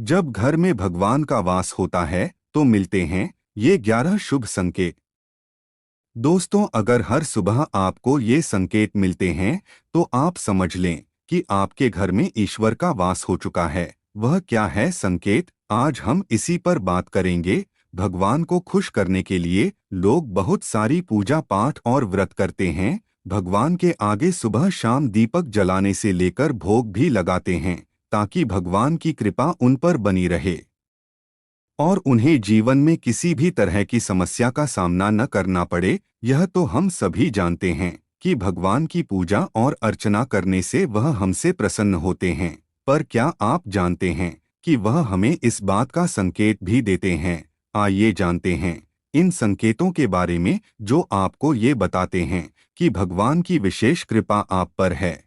जब घर में भगवान का वास होता है तो मिलते हैं ये 11 शुभ संकेत। दोस्तों, अगर हर सुबह आपको ये संकेत मिलते हैं तो आप समझ लें कि आपके घर में ईश्वर का वास हो चुका है। वह क्या है संकेत, आज हम इसी पर बात करेंगे। भगवान को खुश करने के लिए लोग बहुत सारी पूजा पाठ और व्रत करते हैं। भगवान के आगे सुबह शाम दीपक जलाने से लेकर भोग भी लगाते हैं ताकि भगवान की कृपा उन पर बनी रहे और उन्हें जीवन में किसी भी तरह की समस्या का सामना न करना पड़े। यह तो हम सभी जानते हैं कि भगवान की पूजा और अर्चना करने से वह हमसे प्रसन्न होते हैं। पर क्या आप जानते हैं कि वह हमें इस बात का संकेत भी देते हैं? आइए जानते हैं इन संकेतों के बारे में जो आपको ये बताते हैं कि भगवान की विशेष कृपा आप पर है।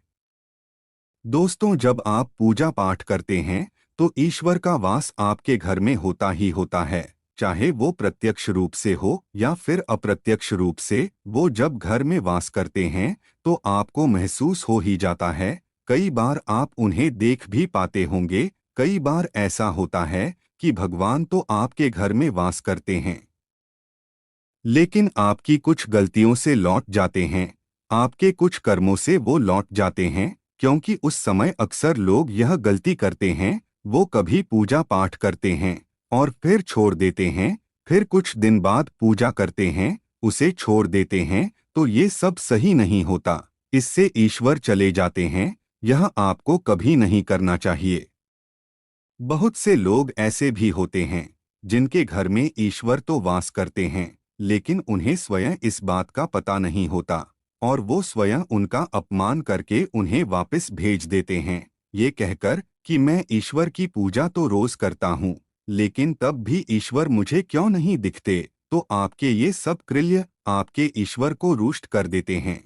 दोस्तों, जब आप पूजा पाठ करते हैं तो ईश्वर का वास आपके घर में होता ही होता है, चाहे वो प्रत्यक्ष रूप से हो या फिर अप्रत्यक्ष रूप से। वो जब घर में वास करते हैं तो आपको महसूस हो ही जाता है। कई बार आप उन्हें देख भी पाते होंगे। कई बार ऐसा होता है कि भगवान तो आपके घर में वास करते हैं लेकिन आपकी कुछ गलतियों से लौट जाते हैं, आपके कुछ कर्मों से वो लौट जाते हैं। क्योंकि उस समय अक्सर लोग यह गलती करते हैं, वो कभी पूजा पाठ करते हैं और फिर छोड़ देते हैं, फिर कुछ दिन बाद पूजा करते हैं, उसे छोड़ देते हैं। तो ये सब सही नहीं होता, इससे ईश्वर चले जाते हैं। यह आपको कभी नहीं करना चाहिए। बहुत से लोग ऐसे भी होते हैं जिनके घर में ईश्वर तो वास करते हैं लेकिन उन्हें स्वयं इस बात का पता नहीं होता और वो स्वयं उनका अपमान करके उन्हें वापस भेज देते हैं, ये कहकर कि मैं ईश्वर की पूजा तो रोज करता हूँ लेकिन तब भी ईश्वर मुझे क्यों नहीं दिखते। तो आपके ये सब कृत्य आपके ईश्वर को रुष्ट कर देते हैं।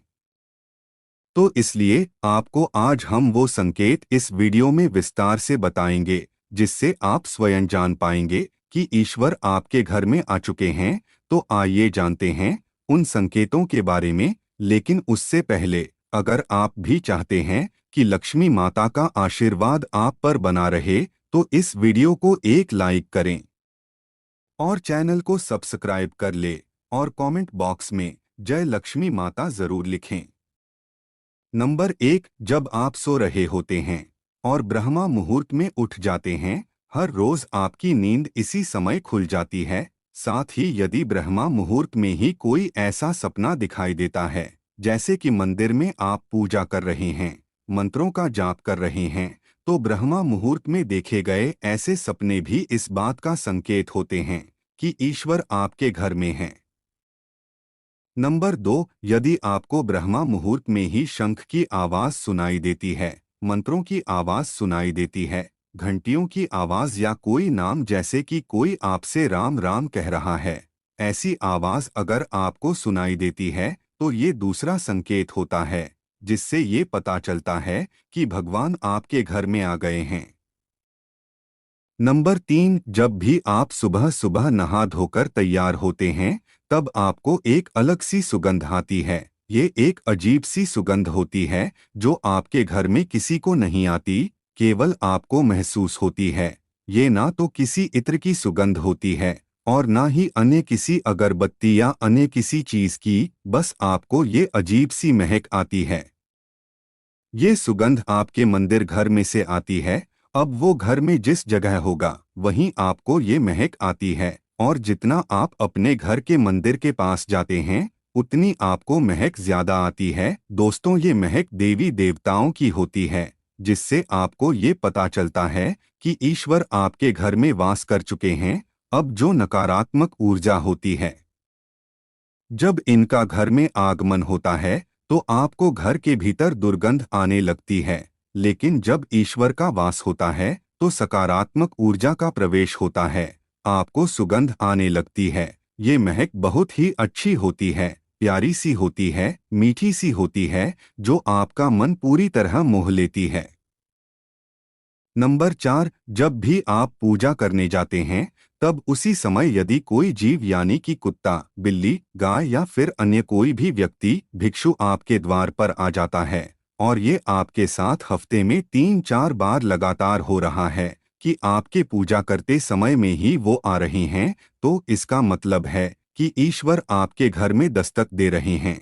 तो इसलिए आपको आज हम वो संकेत इस वीडियो में विस्तार से बताएंगे जिससे आप स्वयं जान पाएंगे कि ईश्वर आपके घर में आ चुके हैं। तो आइए जानते हैं उन संकेतों के बारे में। लेकिन उससे पहले, अगर आप भी चाहते हैं कि लक्ष्मी माता का आशीर्वाद आप पर बना रहे तो इस वीडियो को एक लाइक करें और चैनल को सब्सक्राइब कर ले और कमेंट बॉक्स में जय लक्ष्मी माता जरूर लिखें। नंबर 1, जब आप सो रहे होते हैं और ब्रह्मा मुहूर्त में उठ जाते हैं। हर रोज आपकी नींद इसी समय खुल जाती है। साथ ही यदि ब्रह्मा मुहूर्त में ही कोई ऐसा सपना दिखाई देता है जैसे कि मंदिर में आप पूजा कर रहे हैं, मंत्रों का जाप कर रहे हैं, तो ब्रह्मा मुहूर्त में देखे गए ऐसे सपने भी इस बात का संकेत होते हैं कि ईश्वर आपके घर में हैं। नंबर 2, यदि आपको ब्रह्मा मुहूर्त में ही शंख की आवाज सुनाई देती है, मंत्रों की आवाज सुनाई देती है, घंटियों की आवाज या कोई नाम जैसे कि कोई आपसे राम राम कह रहा है, ऐसी आवाज अगर आपको सुनाई देती है तो ये दूसरा संकेत होता है जिससे ये पता चलता है कि भगवान आपके घर में आ गए हैं। नंबर 3, जब भी आप सुबह सुबह नहा धोकर तैयार होते हैं तब आपको एक अलग सी सुगंध आती है। ये एक अजीब सी सुगंध होती है जो आपके घर में किसी को नहीं आती, केवल आपको महसूस होती है। ये ना तो किसी इत्र की सुगंध होती है और ना ही अन्य किसी अगरबत्ती या अन्य किसी चीज की, बस आपको ये अजीब सी महक आती है। ये सुगंध आपके मंदिर घर में से आती है। अब वो घर में जिस जगह होगा वहीं आपको ये महक आती है और जितना आप अपने घर के मंदिर के पास जाते हैं उतनी आपको महक ज्यादा आती है। दोस्तों, ये महक देवी देवताओं की होती है जिससे आपको ये पता चलता है कि ईश्वर आपके घर में वास कर चुके हैं। अब जो नकारात्मक ऊर्जा होती है, जब इनका घर में आगमन होता है तो आपको घर के भीतर दुर्गंध आने लगती है। लेकिन जब ईश्वर का वास होता है तो सकारात्मक ऊर्जा का प्रवेश होता है, आपको सुगंध आने लगती है। ये महक बहुत ही अच्छी होती है, प्यारी सी होती है, मीठी सी होती है, जो आपका मन पूरी तरह मोह लेती है। नंबर 4, जब भी आप पूजा करने जाते हैं तब उसी समय यदि कोई जीव यानी कि कुत्ता, बिल्ली, गाय या फिर अन्य कोई भी व्यक्ति भिक्षु आपके द्वार पर आ जाता है और ये आपके साथ हफ्ते में 3-4 बार लगातार हो रहा है, कि आपके पूजा करते समय में ही वो आ रहे हैं, तो इसका मतलब है कि ईश्वर आपके घर में दस्तक दे रहे हैं।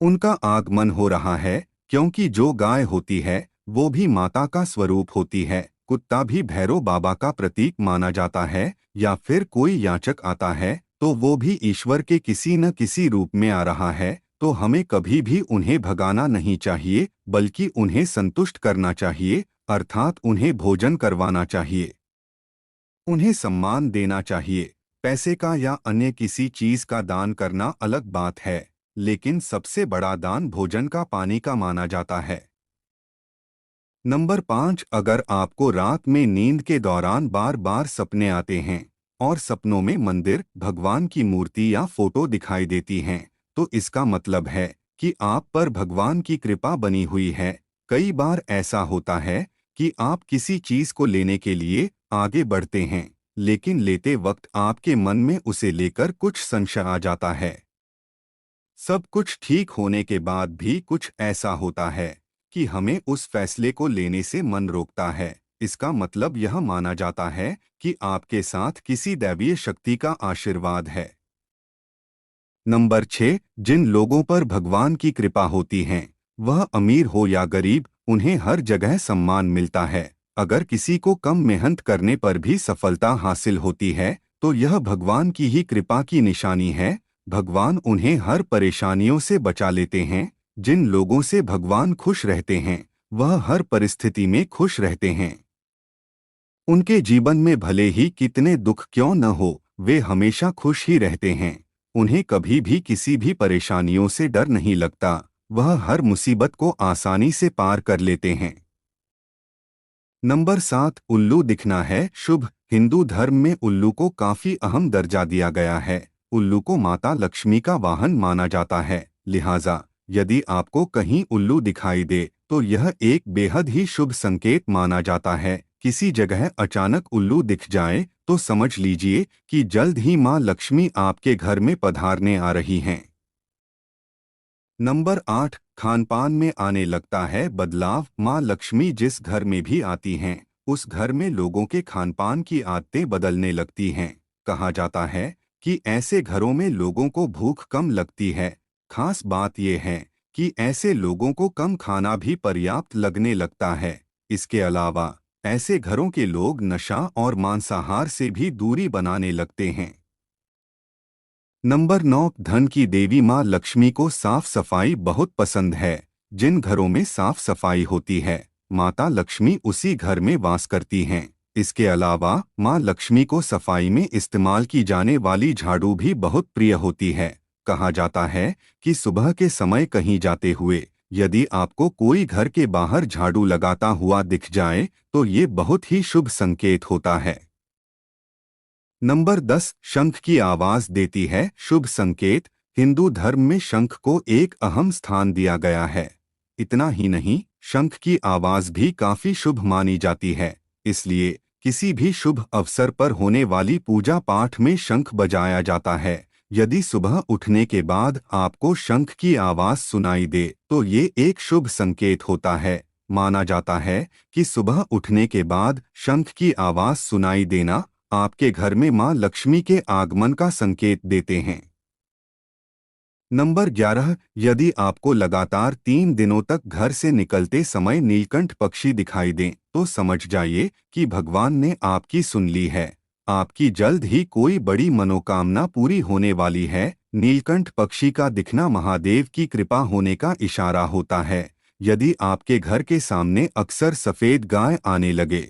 उनका आगमन हो रहा है, क्योंकि जो गाय होती है वो भी माता का स्वरूप होती है। कुत्ता भी भैरव बाबा का प्रतीक माना जाता है, या फिर कोई याचक आता है तो वो भी ईश्वर के किसी न किसी रूप में आ रहा है। तो हमें कभी भी उन्हें भगाना नहीं चाहिए, बल्कि उन्हें संतुष्ट करना चाहिए, अर्थात उन्हें भोजन करवाना चाहिए, उन्हें सम्मान देना चाहिए। पैसे का या अन्य किसी चीज का दान करना अलग बात है, लेकिन सबसे बड़ा दान भोजन का, पानी का माना जाता है। नंबर 5, अगर आपको रात में नींद के दौरान बार बार सपने आते हैं और सपनों में मंदिर, भगवान की मूर्ति या फोटो दिखाई देती हैं, तो इसका मतलब है कि आप पर भगवान की कृपा बनी हुई है। कई बार ऐसा होता है कि आप किसी चीज को लेने के लिए आगे बढ़ते हैं, लेकिन लेते वक्त आपके मन में उसे लेकर कुछ संशय आ जाता है। सब कुछ ठीक होने के बाद भी कुछ ऐसा होता है कि हमें उस फैसले को लेने से मन रोकता है। इसका मतलब यह माना जाता है कि आपके साथ किसी दैवीय शक्ति का आशीर्वाद है। नंबर 6, जिन लोगों पर भगवान की कृपा होती है, वह अमीर हो या गरीब, उन्हें हर जगह सम्मान मिलता है। अगर किसी को कम मेहनत करने पर भी सफलता हासिल होती है, तो यह भगवान की ही कृपा की निशानी है। भगवान उन्हें हर परेशानियों से बचा लेते हैं। जिन लोगों से भगवान खुश रहते हैं, वह हर परिस्थिति में खुश रहते हैं। उनके जीवन में भले ही कितने दुख क्यों न हो, वे हमेशा खुश ही रहते हैं। उन्हें कभी भी किसी भी परेशानियों से डर नहीं लगता। वह हर मुसीबत को आसानी से पार कर लेते हैं। नंबर 7, उल्लू दिखना है शुभ। हिंदू धर्म में उल्लू को काफी अहम दर्जा दिया गया है। उल्लू को माता लक्ष्मी का वाहन माना जाता है। लिहाजा यदि आपको कहीं उल्लू दिखाई दे तो यह एक बेहद ही शुभ संकेत माना जाता है। किसी जगह अचानक उल्लू दिख जाए तो समझ लीजिए कि जल्द ही माँ लक्ष्मी आपके घर में पधारने आ रही हैं। नंबर 8, खानपान में आने लगता है बदलाव। माँ लक्ष्मी जिस घर में भी आती हैं, उस घर में लोगों के खानपान की आदतें बदलने लगती हैं। कहा जाता है कि ऐसे घरों में लोगों को भूख कम लगती है। खास बात यह है कि ऐसे लोगों को कम खाना भी पर्याप्त लगने लगता है। इसके अलावा ऐसे घरों के लोग नशा और मांसाहार से भी दूरी बनाने लगते हैं। नंबर 9, धन की देवी माँ लक्ष्मी को साफ सफाई बहुत पसंद है। जिन घरों में साफ सफाई होती है, माता लक्ष्मी उसी घर में वास करती हैं। इसके अलावा माँ लक्ष्मी को सफाई में इस्तेमाल की जाने वाली झाड़ू भी बहुत प्रिय होती है। कहा जाता है कि सुबह के समय कहीं जाते हुए यदि आपको कोई घर के बाहर झाड़ू लगाता हुआ दिख जाए तो ये बहुत ही शुभ संकेत होता है। नंबर 10, शंख की आवाज देती है शुभ संकेत। हिंदू धर्म में शंख को एक अहम स्थान दिया गया है। इतना ही नहीं, शंख की आवाज भी काफी शुभ मानी जाती है। इसलिए किसी भी शुभ अवसर पर होने वाली पूजा पाठ में शंख बजाया जाता है। यदि सुबह उठने के बाद आपको शंख की आवाज सुनाई दे तो ये एक शुभ संकेत होता है। माना जाता है कि सुबह उठने के बाद शंख की आवाज सुनाई देना आपके घर में मां लक्ष्मी के आगमन का संकेत देते हैं। नंबर 11, यदि आपको लगातार 3 दिनों तक घर से निकलते समय नीलकंठ पक्षी दिखाई दें तो समझ जाइए कि भगवान ने आपकी सुन ली है। आपकी जल्द ही कोई बड़ी मनोकामना पूरी होने वाली है। नीलकंठ पक्षी का दिखना महादेव की कृपा होने का इशारा होता है। यदि आपके घर के सामने अक्सर सफेद गाय आने लगे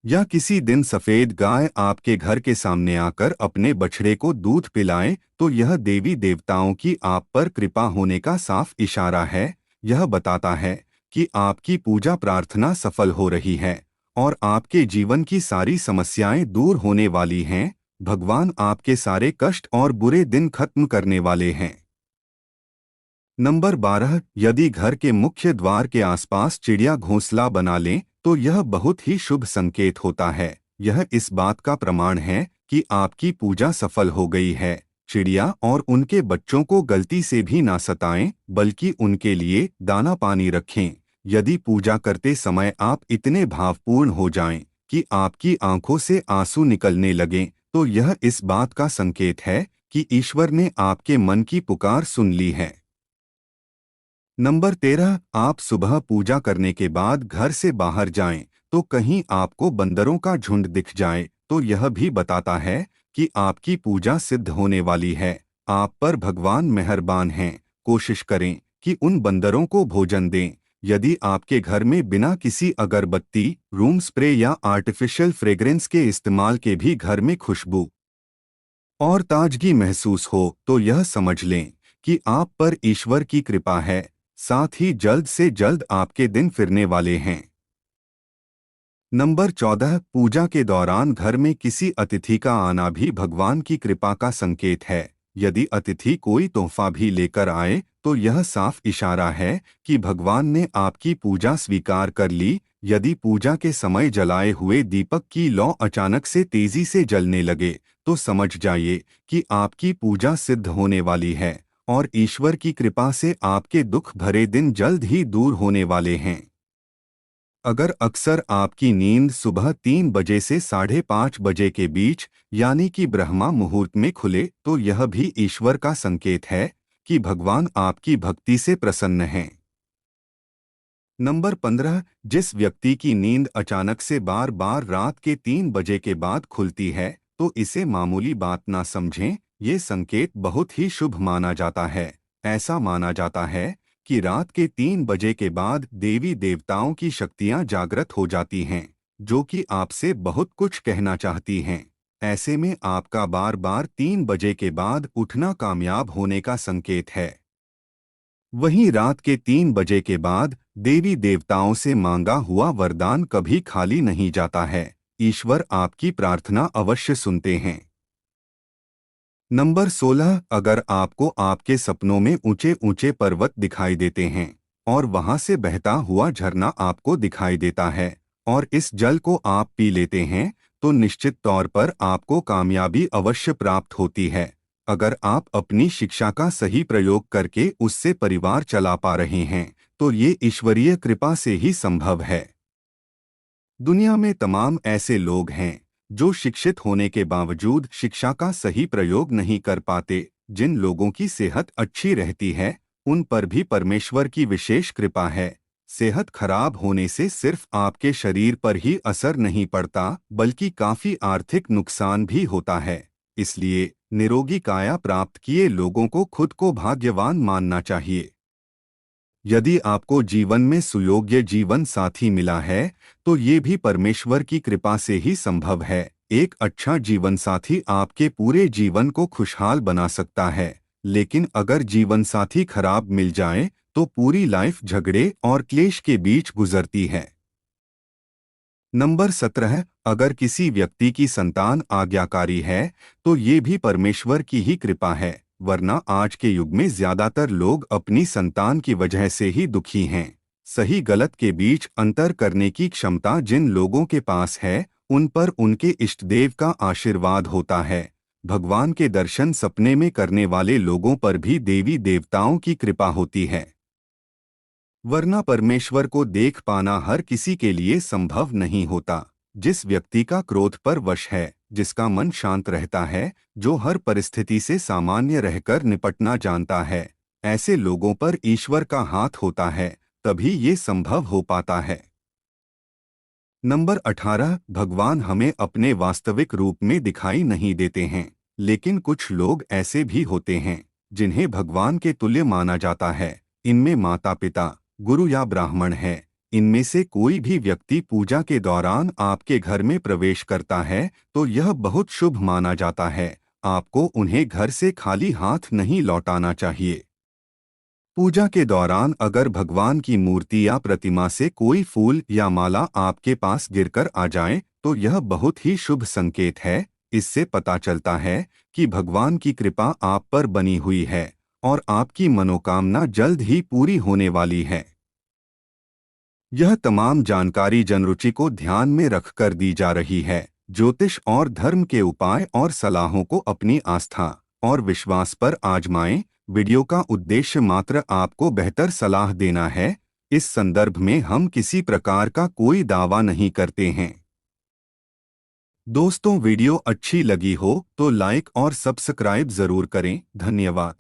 या किसी दिन सफेद गाय आपके घर के सामने आकर अपने बछड़े को दूध पिलाएं तो यह देवी देवताओं की आप पर कृपा होने का साफ इशारा है। यह बताता है कि आपकी पूजा प्रार्थना सफल हो रही है और आपके जीवन की सारी समस्याएं दूर होने वाली हैं। भगवान आपके सारे कष्ट और बुरे दिन खत्म करने वाले हैं। नंबर 12, यदि घर के मुख्य द्वार के आसपास चिड़िया घोंसला बना लें तो यह बहुत ही शुभ संकेत होता है। यह इस बात का प्रमाण है कि आपकी पूजा सफल हो गई है। चिड़िया और उनके बच्चों को गलती से भी ना सताएं, बल्कि उनके लिए दाना पानी रखें। यदि पूजा करते समय आप इतने भावपूर्ण हो जाएं कि आपकी आंखों से आंसू निकलने लगें, तो यह इस बात का संकेत है कि ईश्वर ने आपके मन की पुकार सुन ली है। नंबर 13, आप सुबह पूजा करने के बाद घर से बाहर जाएं, तो कहीं आपको बंदरों का झुंड दिख जाए तो यह भी बताता है कि आपकी पूजा सिद्ध होने वाली है। आप पर भगवान मेहरबान हैं। कोशिश करें कि उन बंदरों को भोजन दें। यदि आपके घर में बिना किसी अगरबत्ती, रूम स्प्रे या आर्टिफिशियल फ्रेग्रेंस के इस्तेमाल के भी घर में खुशबू और ताजगी महसूस हो, तो यह समझ लें कि आप पर ईश्वर की कृपा है। साथ ही जल्द से जल्द आपके दिन फिरने वाले हैं। नंबर 14, पूजा के दौरान घर में किसी अतिथि का आना भी भगवान की कृपा का संकेत है। यदि अतिथि कोई तोहफा भी लेकर आए तो यह साफ इशारा है कि भगवान ने आपकी पूजा स्वीकार कर ली। यदि पूजा के समय जलाए हुए दीपक की लौ अचानक से तेजी से जलने लगे तो समझ जाइए कि आपकी पूजा सिद्ध होने वाली है और ईश्वर की कृपा से आपके दुख भरे दिन जल्द ही दूर होने वाले हैं। अगर अक्सर आपकी नींद सुबह 3 बजे से 5:30 बजे के बीच यानी कि ब्रह्मा मुहूर्त में खुले तो यह भी ईश्वर का संकेत है कि भगवान आपकी भक्ति से प्रसन्न हैं। नंबर 15, जिस व्यक्ति की नींद अचानक से बार बार रात के 3 बजे के बाद खुलती है तो इसे मामूली बात ना समझें। ये संकेत बहुत ही शुभ माना जाता है। ऐसा माना जाता है कि रात के 3 बजे के बाद देवी देवताओं की शक्तियां जागृत हो जाती हैं, जो कि आपसे बहुत कुछ कहना चाहती हैं। ऐसे में आपका बार बार 3 बजे के बाद उठना कामयाब होने का संकेत है। वहीं रात के 3 बजे के बाद देवी देवताओं से मांगा हुआ वरदान कभी खाली नहीं जाता है। ईश्वर आपकी प्रार्थना अवश्य सुनते हैं। नंबर 16, अगर आपको आपके सपनों में ऊंचे ऊंचे पर्वत दिखाई देते हैं और वहां से बहता हुआ झरना आपको दिखाई देता है और इस जल को आप पी लेते हैं तो निश्चित तौर पर आपको कामयाबी अवश्य प्राप्त होती है। अगर आप अपनी शिक्षा का सही प्रयोग करके उससे परिवार चला पा रहे हैं तो ये ईश्वरीय कृपा से ही संभव है। दुनिया में तमाम ऐसे लोग हैं जो शिक्षित होने के बावजूद शिक्षा का सही प्रयोग नहीं कर पाते। जिन लोगों की सेहत अच्छी रहती है उन पर भी परमेश्वर की विशेष कृपा है। सेहत खराब होने से सिर्फ आपके शरीर पर ही असर नहीं पड़ता बल्कि काफी आर्थिक नुकसान भी होता है। इसलिए निरोगी काया प्राप्त किए लोगों को खुद को भाग्यवान मानना चाहिए। यदि आपको जीवन में सुयोग्य जीवन साथी मिला है तो ये भी परमेश्वर की कृपा से ही संभव है। एक अच्छा जीवन साथी आपके पूरे जीवन को खुशहाल बना सकता है, लेकिन अगर जीवन साथी खराब मिल जाए तो पूरी लाइफ झगड़े और क्लेश के बीच गुजरती है। नंबर 17, अगर किसी व्यक्ति की संतान आज्ञाकारी है तो ये भी परमेश्वर की ही कृपा है, वरना आज के युग में ज्यादातर लोग अपनी संतान की वजह से ही दुखी हैं। सही गलत के बीच अंतर करने की क्षमता जिन लोगों के पास है उन पर उनके इष्टदेव का आशीर्वाद होता है। भगवान के दर्शन सपने में करने वाले लोगों पर भी देवी देवताओं की कृपा होती है, वरना परमेश्वर को देख पाना हर किसी के लिए संभव नहीं होता। जिस व्यक्ति का क्रोध पर वश है, जिसका मन शांत रहता है, जो हर परिस्थिति से सामान्य रहकर निपटना जानता है, ऐसे लोगों पर ईश्वर का हाथ होता है, तभी ये संभव हो पाता है। नंबर 18, भगवान हमें अपने वास्तविक रूप में दिखाई नहीं देते हैं, लेकिन कुछ लोग ऐसे भी होते हैं जिन्हें भगवान के तुल्य माना जाता है। इनमें माता पिता, गुरु या ब्राह्मण है। इनमें से कोई भी व्यक्ति पूजा के दौरान आपके घर में प्रवेश करता है तो यह बहुत शुभ माना जाता है। आपको उन्हें घर से खाली हाथ नहीं लौटाना चाहिए। पूजा के दौरान अगर भगवान की मूर्ति या प्रतिमा से कोई फूल या माला आपके पास गिरकर आ जाए तो यह बहुत ही शुभ संकेत है। इससे पता चलता है कि भगवान की कृपा आप पर बनी हुई है और आपकी मनोकामना जल्द ही पूरी होने वाली है। यह तमाम जानकारी जनरुचि को ध्यान में रखकर दी जा रही है। ज्योतिष और धर्म के उपाय और सलाहों को अपनी आस्था और विश्वास पर आजमाएं। वीडियो का उद्देश्य मात्र आपको बेहतर सलाह देना है, इस संदर्भ में हम किसी प्रकार का कोई दावा नहीं करते हैं। दोस्तों, वीडियो अच्छी लगी हो तो लाइक और सब्सक्राइब जरूर करें। धन्यवाद।